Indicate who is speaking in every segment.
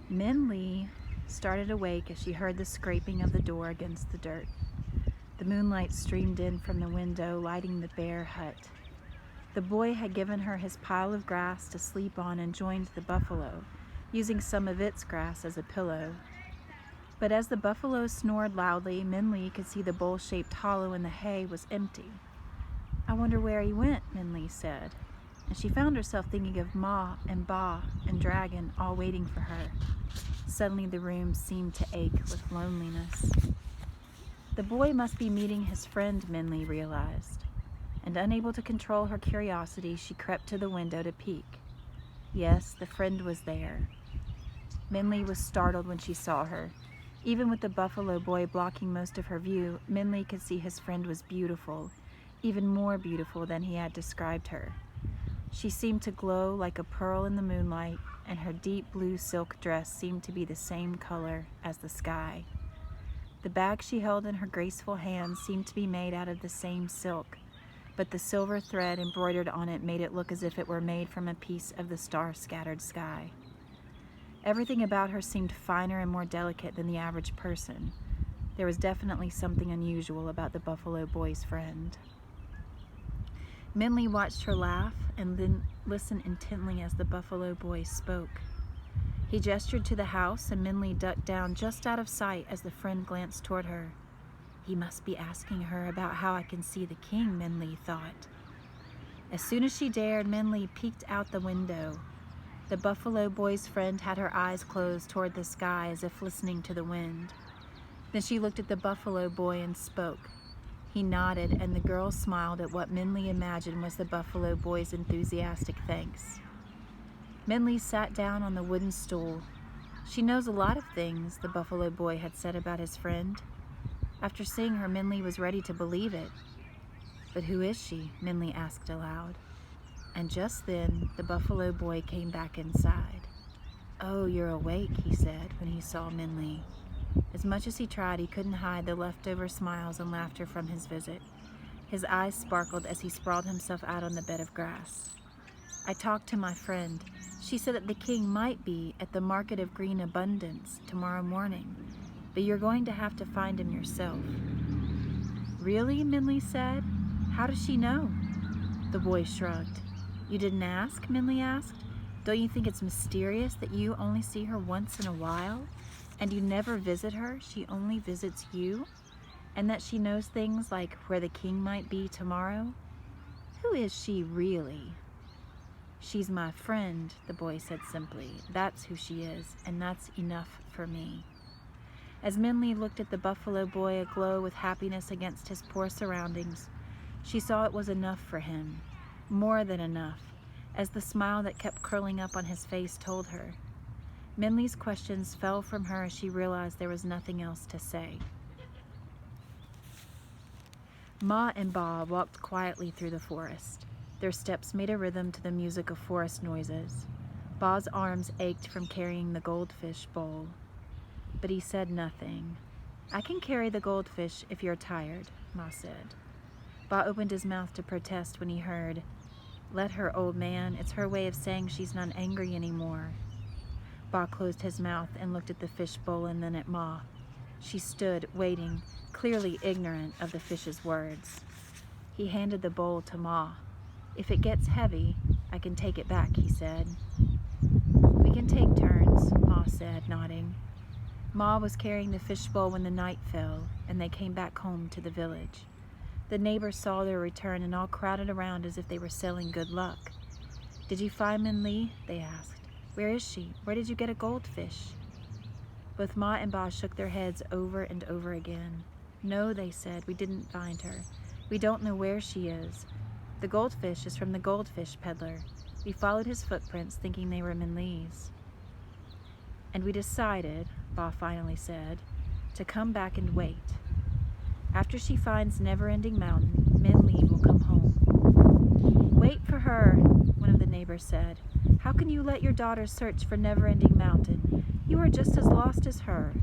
Speaker 1: Min Lee started awake as she heard the scraping of the door against the dirt. The moonlight streamed in from the window, lighting the bare hut. The boy had given her his pile of grass to sleep on and joined the buffalo, using some of its grass as a pillow. But as the buffalo snored loudly, Min Lee could see the bowl-shaped hollow in the hay was empty. "I wonder where he went," Min Lee said, and she found herself thinking of Ma and Ba and Dragon all waiting for her. Suddenly the room seemed to ache with loneliness. The boy must be meeting his friend, Min Lee realized, and unable to control her curiosity, she crept to the window to peek. Yes, the friend was there. Min Lee was startled when she saw her. Even with the buffalo boy blocking most of her view, Min Lee could see his friend was beautiful, even more beautiful than he had described her. She seemed to glow like a pearl in the moonlight, and her deep blue silk dress seemed to be the same color as the sky. The bag she held in her graceful hands seemed to be made out of the same silk, but the silver thread embroidered on it made it look as if it were made from a piece of the star-scattered sky. Everything about her seemed finer and more delicate than the average person. There was definitely something unusual about the buffalo boy's friend. Min Lee watched her laugh and then listened intently as the buffalo boy spoke. He gestured to the house, and Min Lee ducked down just out of sight as the friend glanced toward her. "He must be asking her about how I can see the king," Min Lee thought. As soon as she dared, Min Lee peeked out the window. The buffalo boy's friend had her eyes closed toward the sky as if listening to the wind. Then she looked at the buffalo boy and spoke. He nodded, and the girl smiled at what Min Lee imagined was the buffalo boy's enthusiastic thanks. Min Lee sat down on the wooden stool. "She knows a lot of things," the buffalo boy had said about his friend. After seeing her, Min Lee was ready to believe it. "But who is she?" Min Lee asked aloud. And just then, the buffalo boy came back inside. "Oh, you're awake," he said when he saw Min Lee. As much as he tried, he couldn't hide the leftover smiles and laughter from his visit. His eyes sparkled as he sprawled himself out on the bed of grass. "I talked to my friend. She said that the king might be at the Market of Green Abundance tomorrow morning, but you're going to have to find him yourself." "Really?" Min Lee said. "How does she know?" The boy shrugged. "You didn't ask?" Min Lee asked. "Don't you think it's mysterious that you only see her once in a while? And you never visit her, she only visits you? And that she knows things like where the king might be tomorrow? Who is she really?" "She's my friend," the boy said simply. "That's who she is, and that's enough for me." As Min Lee looked at the buffalo boy aglow with happiness against his poor surroundings, she saw it was enough for him, more than enough, as the smile that kept curling up on his face told her. Min Lee's questions fell from her as she realized there was nothing else to say. Ma and Ba walked quietly through the forest. Their steps made a rhythm to the music of forest noises. Ba's arms ached from carrying the goldfish bowl. But he said nothing. "I can carry the goldfish if you're tired," Ma said. Ba opened his mouth to protest when he heard, "Let her, old man. It's her way of saying she's not angry anymore." Ba closed his mouth and looked at the fish bowl and then at Ma. She stood, waiting, clearly ignorant of the fish's words. He handed the bowl to Ma. "If it gets heavy, I can take it back," he said. "We can take turns," Ma said, nodding. Ma was carrying the fish bowl when the night fell, and they came back home to the village. The neighbors saw their return and all crowded around as if they were selling good luck. "Did you find Min Lee?" they asked. "Where is she? Where did you get a goldfish?" Both Ma and Ba shook their heads over and over again. "No," they said, "we didn't find her. We don't know where she is. The goldfish is from the goldfish peddler. We followed his footprints thinking they were Min Lee's." "And we decided," Ba finally said, "to come back and wait. After she finds Never-Ending Mountain, Min Lee will come home." "Wait for her," one of the neighbors said. "How can you let your daughter search for Never-Ending Mountain? You are just as lost as her."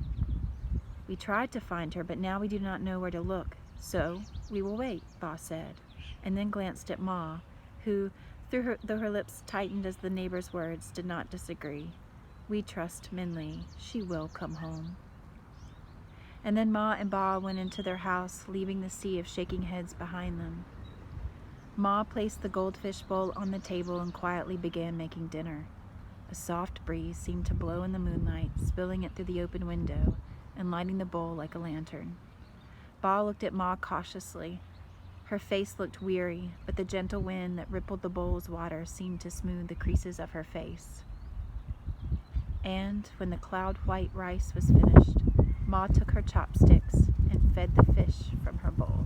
Speaker 1: "We tried to find her, but now we do not know where to look. So we will wait," Ba said, and then glanced at Ma, who, though her lips tightened as the neighbor's words, did not disagree. We trust Minli. She will come home." And then Ma and Ba went into their house, leaving the sea of shaking heads behind them. Ma placed the goldfish bowl on the table and quietly began making dinner. A soft breeze seemed to blow in the moonlight, spilling it through the open window and lighting the bowl like a lantern. Ba looked at Ma cautiously. Her face looked weary, but the gentle wind that rippled the bowl's water seemed to smooth the creases of her face. And when the cloud-white rice was finished, Ma took her chopsticks and fed the fish from her bowl.